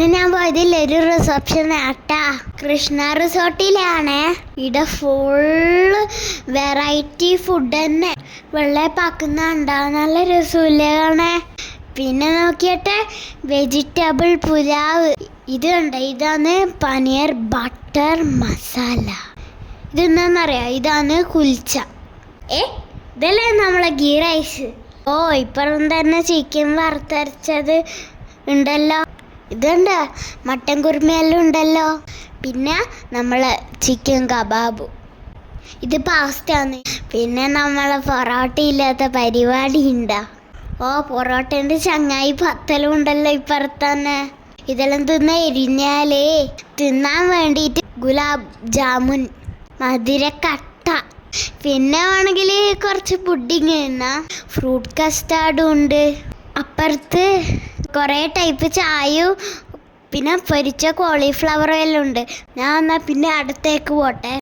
ഇന്ന് ഞാൻ പോയതിൽ ഒരു റിസപ്ഷൻ ആട്ടാ കൃഷ്ണ റിസോർട്ടിലാണ്. ഇവിടെ ഫുള്ള് വെറൈറ്റി ഫുഡ് തന്നെ. വെള്ളപ്പാക്കുന്ന ഉണ്ടാവും, നല്ല രസമില്ലേ കാണേ. പിന്നെ നോക്കിയിട്ട് വെജിറ്റബിൾ പുലാവ് ഇത് ഉണ്ട്. ഇതാണ് പനീർ ബട്ടർ മസാല. ഇതെന്താണെന്നറിയാം, ഇതാണ് കുൽച്ച. ഇതല്ലേ നമ്മളെ ഗീ റൈസ്. ഇപ്പുറം തന്നെ ചിക്കൻ വറുത്തരച്ചത് ഉണ്ടല്ലോ. ഇതുണ്ട് മട്ടൻ കുറുമയെല്ലാം ഉണ്ടല്ലോ. പിന്നെ നമ്മളെ ചിക്കൻ കബാബ്. ഇത് പാസ്റ്റാണ്. പിന്നെ നമ്മളെ പൊറോട്ട ഇല്ലാത്ത പരിപാടി ഉണ്ടാ. പൊറോട്ടൻ്റെ ചങ്ങായി പത്തലും ഉണ്ടല്ലോ ഇപ്പുറത്തന്നെ. ഇതെല്ലാം എരിഞ്ഞാലേ തിന്നാൻ വേണ്ടിയിട്ട് ഗുലാബ് ജാമുൻ, മധുരക്കട്ട, പിന്നെ വേണമെങ്കിൽ കുറച്ച് പുഡിങ് തിന്നാ. ഫ്രൂട്ട് കസ്റ്റാർഡും ഉണ്ട്. അപ്പുറത്ത് കുറേ ടൈപ്പ് ചായയും പിന്നെ പൊരിച്ച കോളിഫ്ലവറും എല്ലാം ഉണ്ട്. ഞാൻ എന്നാൽ പിന്നെ അടുത്തേക്ക് പോട്ടെ.